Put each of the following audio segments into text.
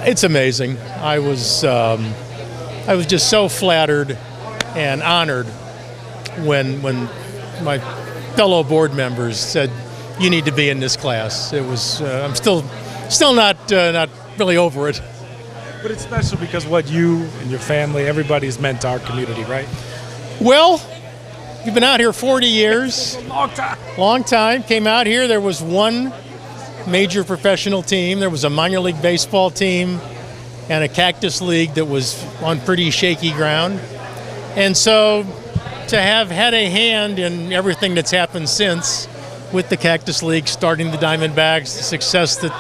It's amazing. I was just so flattered and honored when my fellow board members said, "You need to be in this class." It was. I'm still not really over it. But it's special because what you and your family, everybody's meant to our community, right? Well, you've been out here 40 years. Long time. Long time. Came out here. There was one major professional team. There was a minor league baseball team and a cactus league that was on pretty shaky ground. And so to have had a hand in everything that's happened since with the cactus league, starting the Diamondbacks, the success that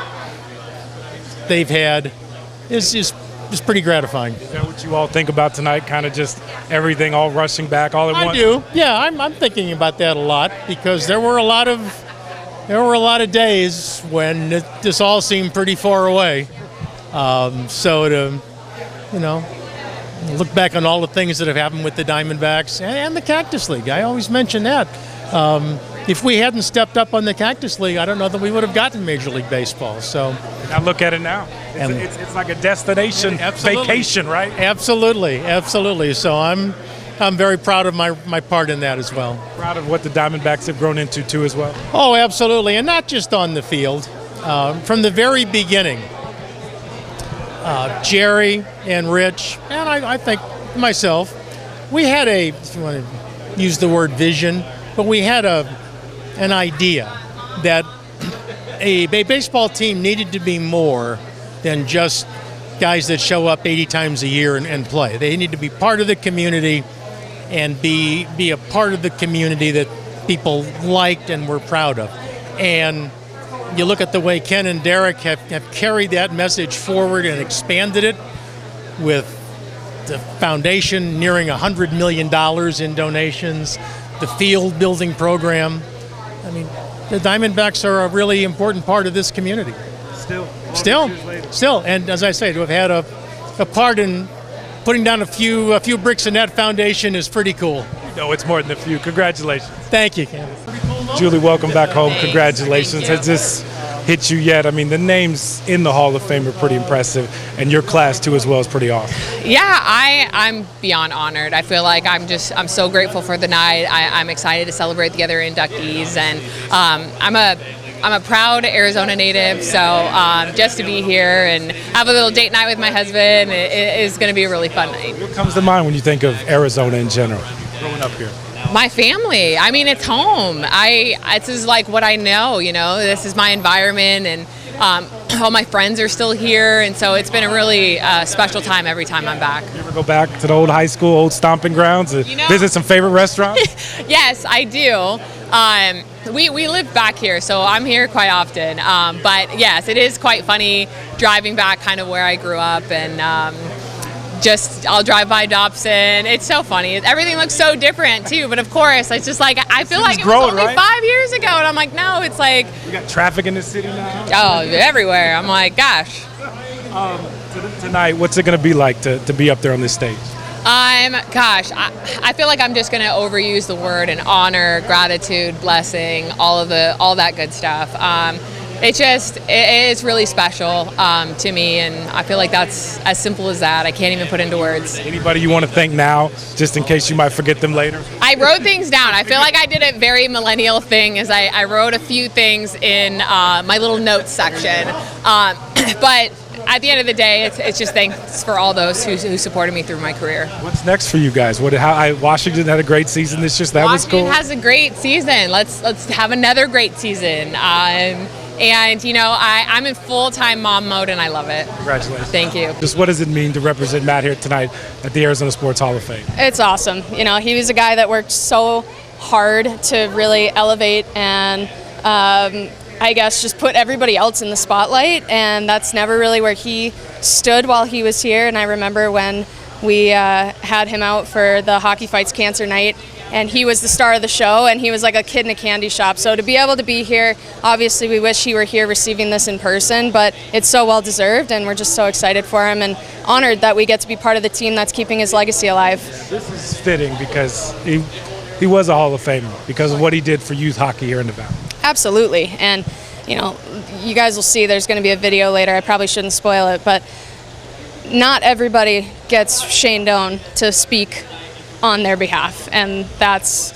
they've had is pretty gratifying. Is that what you all think about tonight? Kind of just everything all rushing back all at once? I do. Yeah, I'm thinking about that a lot because there were a lot of days when this all seemed pretty far away. So to, look back on all the things that have happened with the Diamondbacks and the Cactus League. I always mention that. If we hadn't stepped up on the Cactus League, I don't know that we would have gotten Major League Baseball. So now look at it now. It's like a destination vacation, right? Absolutely. So I'm very proud of my part in that as well. Proud of what the Diamondbacks have grown into too as well. Oh, absolutely, and not just on the field. From the very beginning, Jerry and Rich, and I think myself, we had if you want to use the word vision, but we had an idea that a baseball team needed to be more than just guys that show up 80 times a year and play. They need to be part of the community and be a part of the community that people liked and were proud of. And you look at the way Ken and Derek have carried that message forward and expanded it with the foundation nearing $100 million in donations, the field building program. I mean, the Diamondbacks are a really important part of this community. Still, and as I say, to have had a part in putting down a few bricks in that foundation is pretty cool. No, it's more than a few. Congratulations. Thank you, Cam. Julie, welcome back home. Thanks. Congratulations. Has this hit you yet? I mean, the names in the Hall of Fame are pretty impressive, and your class too as well is pretty awesome. Yeah, I'm beyond honored. I feel like I'm so grateful for the night. I'm excited to celebrate the other inductees, and I'm a proud Arizona native, so just to be here and have a little date night with my husband is going to be a really fun night. What comes to mind when you think of Arizona in general, growing up here? My family. I mean, it's home. This is like what I know, This is my environment, and all my friends are still here, and so it's been a really special time every time I'm back. You ever go back to the old high school, old stomping grounds, and visit some favorite restaurants? Yes, I do. We live back here, so I'm here quite often. But yes, it is quite funny driving back kind of where I grew up, and I'll drive by Dobson. It's so funny. Everything looks so different too, but of course, it's just like I feel like it was only 5 years ago, and I'm like, no, it's like we got traffic in the city now. Oh, everywhere. I'm like, gosh. Tonight, what's it going to be like to be up there on this stage? I feel like I'm just going to overuse the word and honor, gratitude, blessing, all that good stuff. It's really special to me, and I feel like that's as simple as that. I can't even put into words. Anybody you want to thank now, just in case you might forget them later? I wrote things down. I feel like I did a very millennial thing, as I wrote a few things in my little notes section. But at the end of the day, it's just thanks for all those who supported me through my career. What's next for you guys? Washington had a great season this year. So that was cool. Washington has a great season. Let's have another great season. And I'm in full-time mom mode, and I love it. Congratulations. Thank you. Just what does it mean to represent Matt here tonight at the Arizona Sports Hall of Fame? It's awesome. He was a guy that worked so hard to really elevate and I guess just put everybody else in the spotlight, and that's never really where he stood while he was here. And I remember when we had him out for the Hockey Fights Cancer Night, and he was the star of the show, and he was like a kid in a candy shop. So to be able to be here, obviously we wish he were here receiving this in person, but it's so well deserved, and we're just so excited for him and honored that we get to be part of the team that's keeping his legacy alive. This is fitting because he was a Hall of Famer because of what he did for youth hockey here in the Valley. Absolutely, and you guys will see there's going to be a video later. I probably shouldn't spoil it, but not everybody gets Shane Doan to speak on their behalf, and that's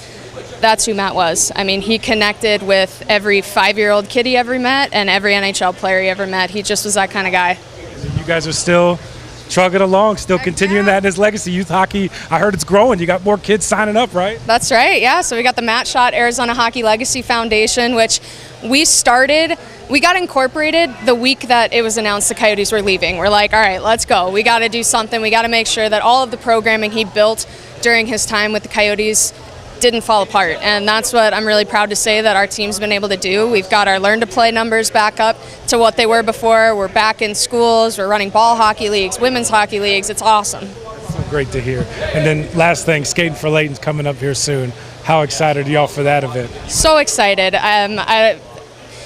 who Matt was. I mean, he connected with every 5-year-old kid he ever met and every NHL player he ever met. He just was that kind of guy. You guys are still trucking along, still continuing that in his legacy. Youth hockey, I heard it's growing. You got more kids signing up, right? That's right, yeah. So we got the Matt Schott Arizona Hockey Legacy Foundation, which we got incorporated the week that it was announced the Coyotes were leaving. We're like, all right, let's go. We got to do something. We got to make sure that all of the programming he built during his time with the Coyotes didn't fall apart, and that's what I'm really proud to say that our team's been able to do. We've got our learn to play numbers back up to what they were before. We're back in schools. We're running ball hockey leagues, women's hockey leagues. It's awesome. So great to hear. And then last thing, Skating for Layton's coming up here soon. How excited are y'all for that event? So excited.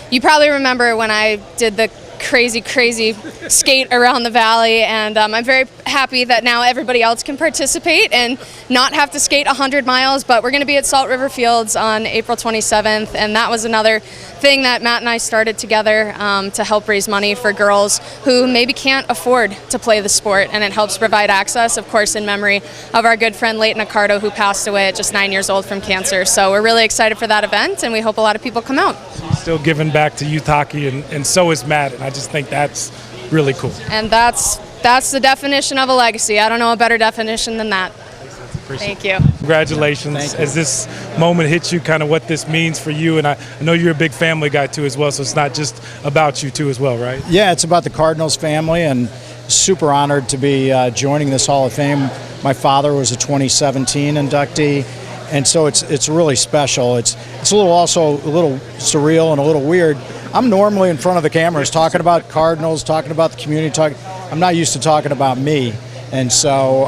You probably remember when I did the crazy skate around the valley, and I'm very happy that now everybody else can participate and not have to skate 100 miles, but we're going to be at Salt River Fields on April 27th, and that was another thing that Matt and I started together to help raise money for girls who maybe can't afford to play the sport, and it helps provide access, of course, in memory of our good friend Leighton Accardo, who passed away at just 9 years old from cancer. So we're really excited for that event, and we hope a lot of people come out. Still giving back to youth hockey, and so is Matt, and I just think that's really cool. And that's the definition of a legacy. I don't know a better definition than that. Thank you. Congratulations. Thank you. As this moment hits you, kind of what this means for you, and I know you're a big family guy too as well, so it's not just about you too as well, right? Yeah, it's about the Cardinals family, and super honored to be joining this Hall of Fame. My father was a 2017 inductee, and so it's really special. It's a little surreal and a little weird. I'm normally in front of the cameras talking about Cardinals, talking about the community. I'm not used to talking about me, and so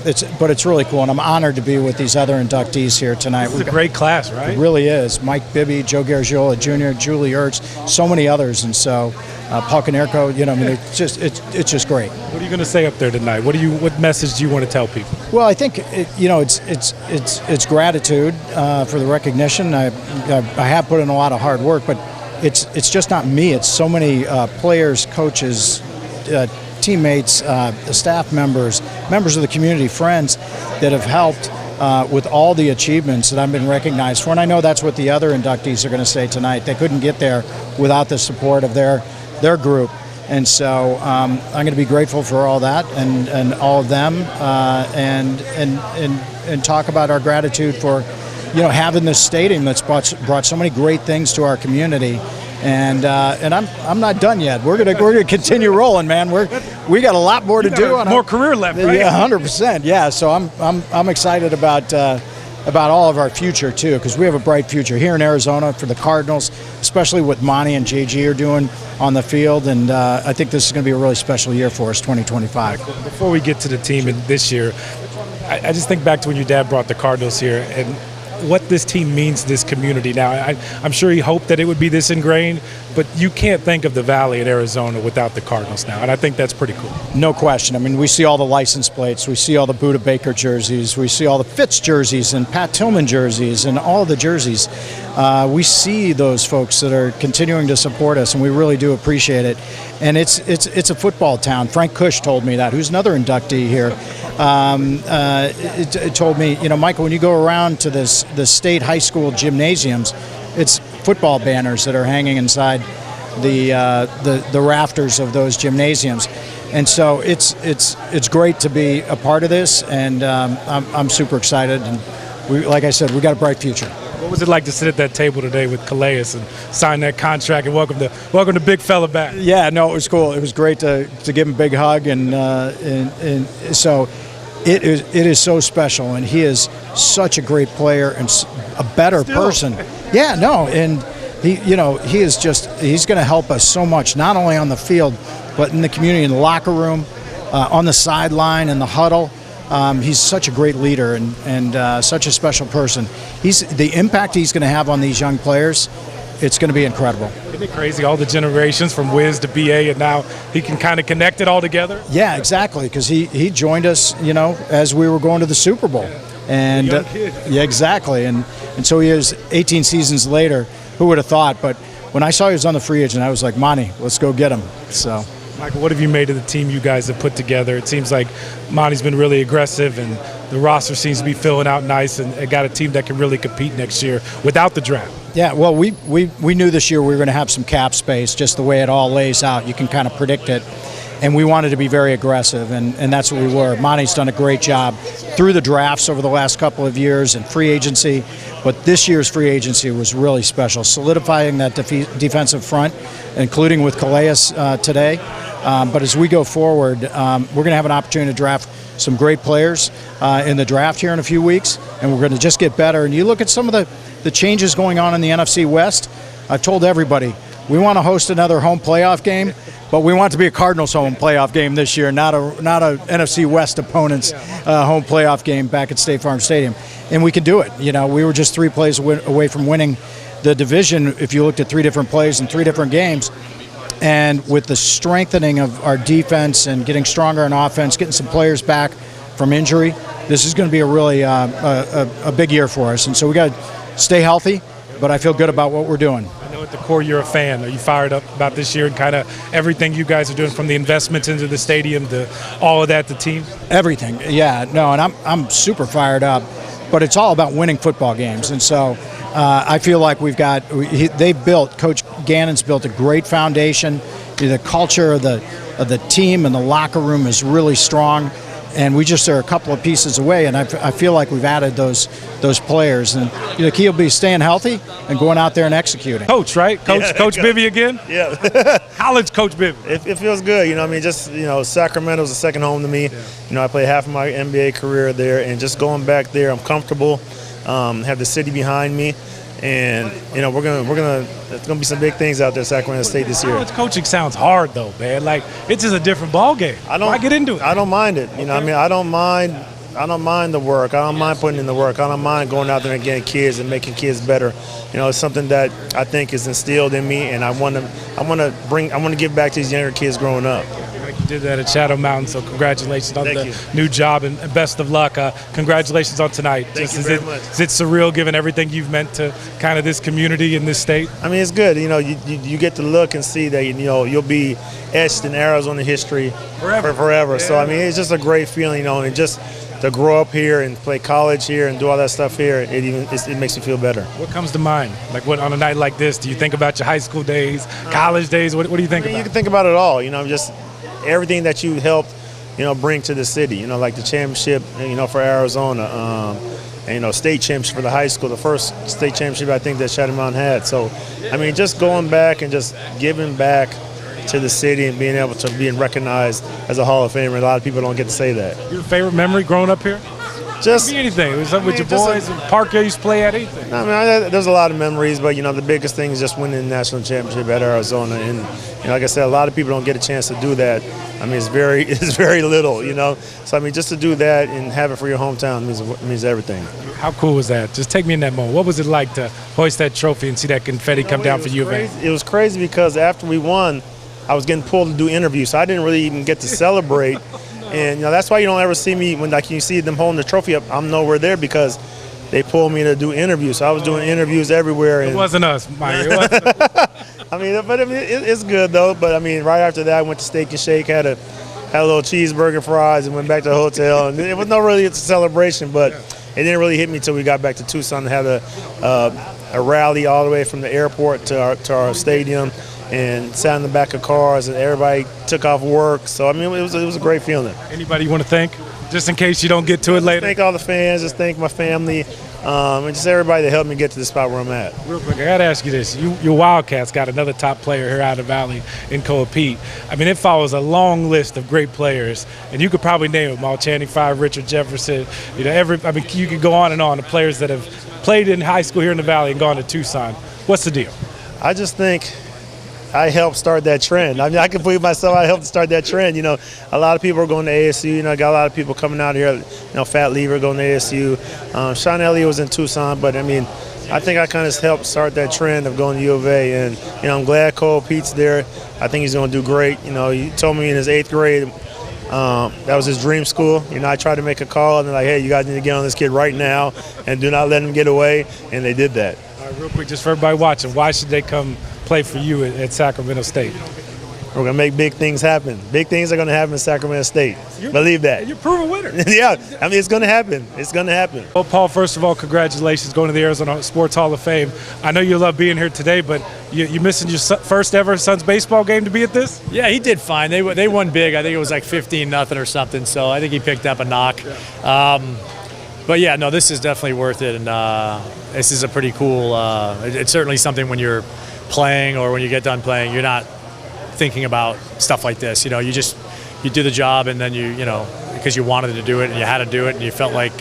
it's really cool, and I'm honored to be with these other inductees here tonight. It's a great class, right? It really is. Mike Bibby, Joe Garagiola Jr., Julie Ertz, so many others, and so Paul Konerko. I mean, it's just great. What are you going to say up there tonight? What message do you want to tell people? Well, I think it's gratitude for the recognition. I have put in a lot of hard work, but it's just not me. It's so many players, coaches, teammates, staff members of the community, friends that have helped with all the achievements that I've been recognized for. And I know that's what the other inductees are going to say tonight. They couldn't get there without the support of their group. And so I'm going to be grateful for all that and all of them, and talk about our gratitude for having this stadium that's brought so many great things to our community. And I'm not done yet. We're gonna continue rolling, man. We got a lot more to do. More career left, right? Yeah, 100%. Yeah. So I'm excited about all of our future too, because we have a bright future here in Arizona for the Cardinals, especially what Monty and JG are doing on the field. And I think this is going to be a really special year for us, 2025. Before we get to the team this year, I just think back to when your dad brought the Cardinals here and what this team means to this community now. I'm sure he hoped that it would be this ingrained, but you can't think of the Valley in Arizona without the Cardinals now, and I think that's pretty cool. No question. I mean, we see all the license plates, we see all the Buda Baker jerseys, we see all the Fitz jerseys and Pat Tillman jerseys and all the jerseys. We see those folks that are continuing to support us, and we really do appreciate it. And it's a football town. Frank Cush told me that, who's another inductee here. It told me, Michael, when you go around to the state high school gymnasiums, it's football banners that are hanging inside the rafters of those gymnasiums. And so it's great to be a part of this, and I'm super excited. And like I said, we got a bright future. What was it like to sit at that table today with Calais and sign that contract and welcome the big fella back? Yeah, no, it was cool. It was great to give him a big hug, and so it is so special, and he is such a great player and a better person. Yeah, no, and he's going to help us so much, not only on the field, but in the community, in the locker room, on the sideline, in the huddle. He's such a great leader and such a special person. The impact he's going to have on these young players, it's going to be incredible. Isn't it crazy, all the generations from Wiz to BA, and now he can kind of connect it all together? Yeah, exactly, because he joined us, as we were going to the Super Bowl. And young kid. Yeah, exactly. And so he is 18 seasons later. Who would have thought? But when I saw he was on the free agent, I was like, Monty, let's go get him. So Michael, what have you made of the team you guys have put together? It seems like Monty's been really aggressive, and the roster seems to be filling out nice, and got a team that can really compete next year without the draft. Yeah, well, we knew this year we were going to have some cap space, just the way it all lays out. You can kind of predict it. And we wanted to be very aggressive, and that's what we were. Monty's done a great job through the drafts over the last couple of years and free agency, but this year's free agency was really special, solidifying that defensive front, including with Calais today. But as we go forward, we're going to have an opportunity to draft some great players in the draft here in a few weeks, and we're going to just get better. And you look at some of the changes going on in the NFC West. I've told everybody, we want to host another home playoff game, but we want it to be a Cardinals home playoff game this year, not a NFC West opponent's home playoff game back at State Farm Stadium. And we can do it. You know, we were just 3 plays away from winning the division if you looked at 3 different plays in 3 different games. And with the strengthening of our defense and getting stronger in offense, getting some players back from injury, this is going to be a really a big year for us. And so we got to stay healthy, but I feel good about what we're doing. At the core, you're a fan. Are you fired up about this year and kind of everything you guys are doing, from the investments into the stadium to all of that, the team? Everything, yeah. No, and I'm super fired up, but it's all about winning football games. And so I feel like Coach Gannon's built a great foundation. The culture of the team and the locker room is really strong. And we just are a couple of pieces away, and I feel like we've added those players. And the key will be staying healthy and going out there and executing. Coach, right? Coach Bibby again? Yeah. College Coach Bibby. It feels good. You know, I mean, just, Sacramento's a second home to me. Yeah. I played half of my NBA career there, and just going back there, I'm comfortable. Have the city behind me. And there's gonna be some big things out there at Sacramento State this year. College coaching sounds hard though, man. Like, it's just a different ball game. Why get into it? I don't mind it. I mean, I don't mind the work. I don't mind putting in the work. I don't mind going out there and getting kids and making kids better. It's something that I think is instilled in me, and I want to give back to these younger kids growing up. You did that at Shadow Mountain, so congratulations on Thank the you. new job, and best of luck. Congratulations on tonight. Thank you very much. Is it surreal, given everything you've meant to kind of this community in this state? I mean, it's good. You get to look and see that you'll be etched in Arizona history forever. Yeah. So I mean, it's just a great feeling, and just to grow up here and play college here and do all that stuff here, it makes you feel better. What comes to mind? Like, what on a night like this? Do you think about your high school days, college days? What do you think about? You can think about it all. Just everything that you helped, bring to the city. Like the championship, for Arizona, and state championship for the high school, the first state championship I think that Shadow Mountain had. So, I mean, just going back and just giving back to the city and being able to being recognized as a Hall of Famer. A lot of people don't get to say that. Your favorite memory growing up here? Just be anything. It was up with your boys and park you used to play at, anything. I mean, there's a lot of memories, but the biggest thing is just winning the national championship at Arizona. And like I said, a lot of people don't get a chance to do that. I mean, it's very little, So I mean, just to do that and have it for your hometown means everything. How cool was that? Just take me in that moment. What was it like to hoist that trophy and see that confetti come down for you? It was crazy because after we won, I was getting pulled to do interviews, so I didn't really even get to celebrate. And that's why you don't ever see me when you see them holding the trophy up. I'm nowhere there because they pulled me to do interviews. So I was doing interviews everywhere. It wasn't us, Mike. It wasn't us. It's good though. But I mean, right after that, I went to Steak and Shake, had a little cheeseburger, fries, and went back to the hotel. And it was not really a celebration, but it didn't really hit me until we got back to Tucson and had a rally all the way from the airport to our stadium. And sat in the back of cars, and everybody took off work. So I mean, it was a great feeling. Anybody you want to thank, just in case you don't get to it later? Thank all the fans. Just thank my family, and just everybody that helped me get to the spot where I'm at. Real quick, I got to ask you this: your Wildcats got another top player here out of the Valley in Cole Pete. I mean, it follows a long list of great players, and you could probably name them all: Channing Frye, Richard Jefferson. You could go on and on. The players that have played in high school here in the Valley and gone to Tucson. What's the deal? I just think I helped start that trend. I mean, I can believe myself. I helped start that trend. A lot of people are going to ASU. I got a lot of people coming out here. Fat Lever going to ASU. Sean Elliott was in Tucson, but I mean, I think I kind of helped start that trend of going to U of A. And I'm glad Cole Pete's there. I think he's going to do great. He told me in his 8th grade that was his dream school. I tried to make a call, and they're like, "Hey, you guys need to get on this kid right now, and do not let him get away." And they did that. All right, real quick, just for everybody watching, why should they come play for you at Sacramento State? We're going to make big things happen. Big things are going to happen in Sacramento State. Believe that. You're proven winner. Yeah, I mean, it's going to happen. It's going to happen. Well, Paul, first of all, congratulations going to the Arizona Sports Hall of Fame. I know you love being here today, but you missing your first ever Suns baseball game to be at this? Yeah, he did fine. They won big. I think it was like 15-0 or something, so I think he picked up a knock. But, yeah, no, this is definitely worth it, and this is a pretty cool it's certainly something when you're playing or when you get done playing, you're not thinking about stuff like this. You know, you do the job, and then you know, because you wanted to do it and you had to do it and you felt like,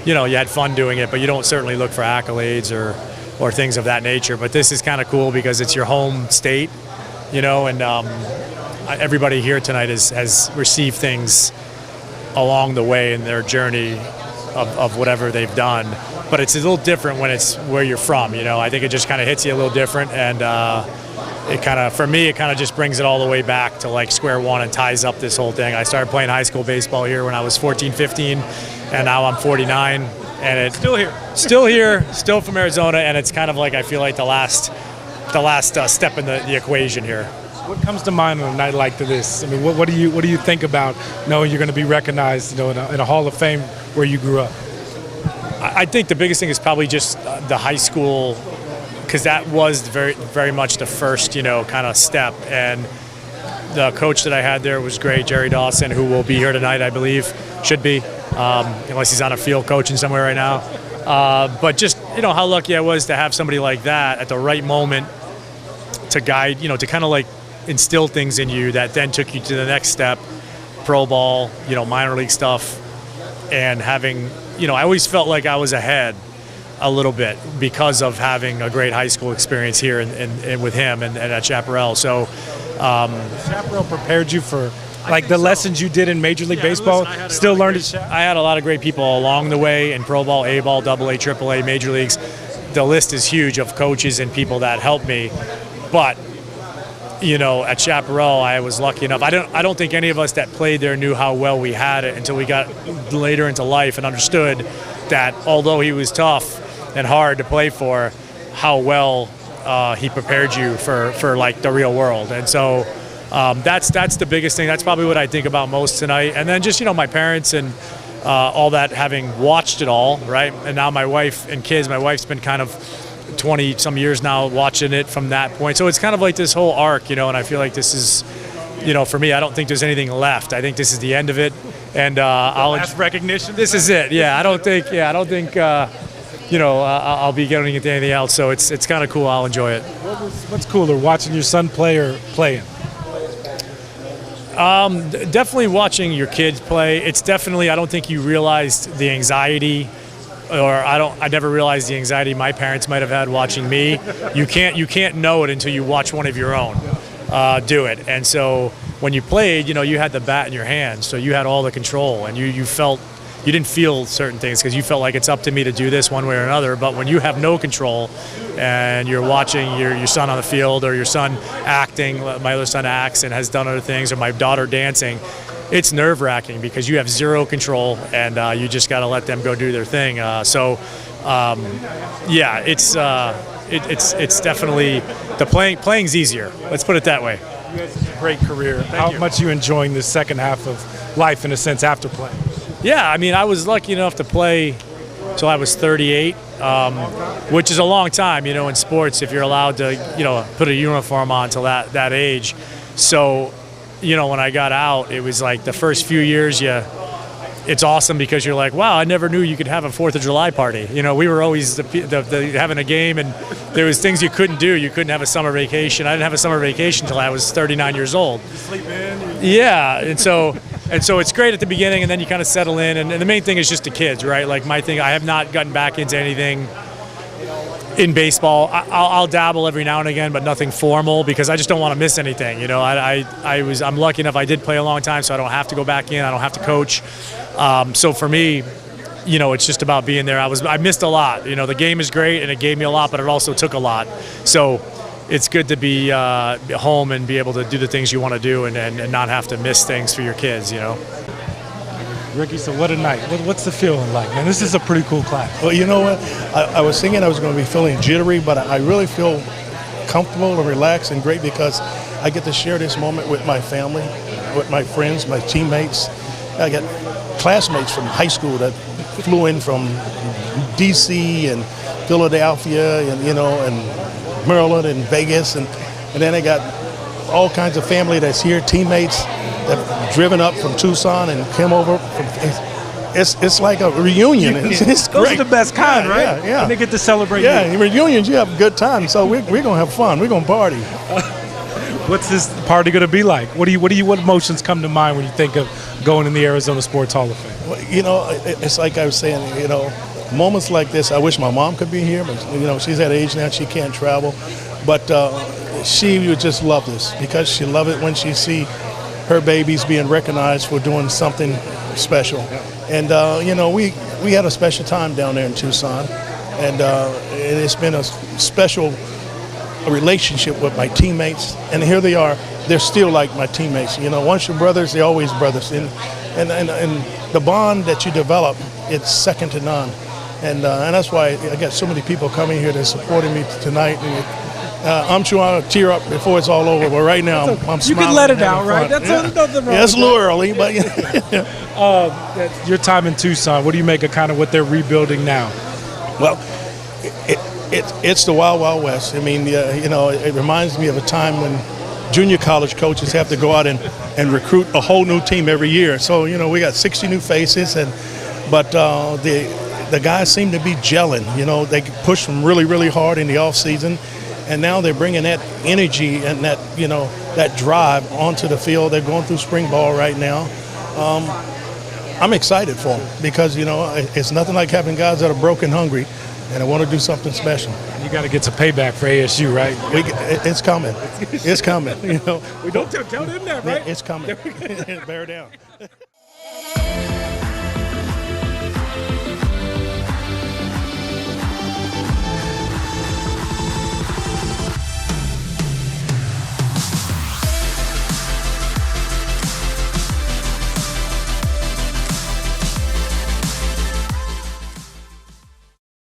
you know, you had fun doing it, but you don't certainly look for accolades or things of that nature. But this is kind of cool because it's your home state, you know, and everybody here tonight has received things along the way in their journey of whatever they've done. But it's a little different when it's where you're from, you know. I think it just kind of hits you a little different, and it kind of, for me, it kind of just brings it all the way back to like square one and ties up this whole thing. I started playing high school baseball here when I was 14, 15, and now I'm 49, and it's still here, still from Arizona, and it's kind of like, I feel like the last step in the equation here. What comes to mind on a night like this? I mean, what do you think about knowing you're going to be recognized, you know, in a Hall of Fame where you grew up? I think the biggest thing is probably just the high school, because that was very, very much the first, you know, kind of step. And the coach that I had there was great, Jerry Dawson, who will be here tonight, I believe, should be, unless he's on a field coaching somewhere right now. But just, you know, how lucky I was to have somebody like that at the right moment to guide, you know, to kind of like instill things in you that then took you to the next step, pro ball, you know, minor league stuff, and having, you know, I always felt like I was ahead a little bit because of having a great high school experience here and with him and at Chaparral. So Chaparral prepared you for like the lessons you did in Major League Baseball, still learned it. I had a lot of great people along the way in pro ball, A ball, double A, triple A, major leagues. The list is huge of coaches and people that helped me. But, you know, at Chaparral, I was lucky enough. I don't think any of us that played there knew how well we had it until we got later into life and understood that although he was tough and hard to play for, how well he prepared you for like the real world. And so that's the biggest thing. That's probably what I think about most tonight. And then just, you know, my parents and all that, having watched it all, right? And now my wife and kids, my wife's been kind of 20 some years now watching it from that point. So it's kind of like this whole arc, you know, and I feel like this is, you know, for me, I don't think there's anything left. I think this is the end of it. And last recognition. This is it. Yeah, I don't think you know, I'll be getting into anything else. So it's kind of cool. I'll enjoy it. What's cooler, watching your son play or playing? Definitely watching your kids play. It's definitely, I don't think you realized the anxiety, or I never realized the anxiety my parents might have had watching me. You can't know it until you watch one of your own do it. And so when you played, you know, you had the bat in your hand, so you had all the control, and you didn't feel certain things because you felt like it's up to me to do this one way or another. But when you have no control and you're watching your son on the field, or your son acting, my other son acts and has done other things, or my daughter dancing, it's nerve-wracking because you have zero control, and you just got to let them go do their thing. Yeah, it's definitely, the playing's easier. Let's put it that way. You had such a great career. How much are you enjoying the second half of life, in a sense, after playing? Yeah, I mean, I was lucky enough to play till I was 38, which is a long time, you know, in sports, if you're allowed to, you know, put a uniform on till that age. So, you know, when I got out, it was like the first few years, it's awesome because you're like, wow, I never knew you could have a 4th of July party. You know, we were always having a game, and there was things you couldn't do. You couldn't have a summer vacation. I didn't have a summer vacation until I was 39 years old. Sleep in? Yeah, and so it's great at the beginning, and then you kind of settle in. And the main thing is just the kids, right? Like my thing, I have not gotten back into anything in baseball. I'll dabble every now and again, but nothing formal because I just don't want to miss anything. You know, I'm lucky enough I did play a long time, so I don't have to go back in. I don't have to coach. So for me, you know, it's just about being there. I missed a lot. You know, the game is great and it gave me a lot, but it also took a lot. So it's good to be home and be able to do the things you want to do and not have to miss things for your kids, you know. Ricky, so what a night. What's the feeling like, man? This is a pretty cool class. Well, you know what? I was thinking I was going to be feeling jittery, but I really feel comfortable and relaxed and great because I get to share this moment with my family, with my friends, my teammates. I got classmates from high school that flew in from D.C. and Philadelphia and, and Maryland and Vegas. And then I got all kinds of family that's here, teammates that have driven up from Tucson and came over. It's like a reunion. It's great. Those are the best kind, right? Yeah. And they get to celebrate. Yeah, in reunions, you have a good time. So we're going to have fun. We're going to party. What's this party going to be like? What emotions come to mind when you think of going in the Arizona Sports Hall of Fame? Well, it's like I was saying, moments like this, I wish my mom could be here, but, she's at age now, she can't travel. But she would just love this because she loves it when she see her babies being recognized for doing something special. And, we had a special time down there in Tucson, and it's been a special relationship with my teammates. And here they are. They're still like my teammates. Once you're brothers, they're always brothers. And the bond that you develop, it's second to none. And that's why I got so many people coming here that's supporting me tonight. And I'm sure I'll tear up before it's all over, but right now I'm smiling. You can let it out, right? That's nothing wrong. Yeah, it's a little early, but your time in Tucson, what do you make of kind of what they're rebuilding now? Well, it's the Wild Wild West. I mean, it reminds me of a time when junior college coaches have to go out and recruit a whole new team every year. So, we got 60 new faces, but the guys seem to be gelling. They push them really, really hard in the off season. And now they're bringing that energy and that drive onto the field. They're going through spring ball right now. I'm excited for them because, it's nothing like having guys that are broke and hungry and I want to do something special. You got to get some payback for ASU, right? It's coming. It's coming. We don't tell them that, right? It's coming. Bear down.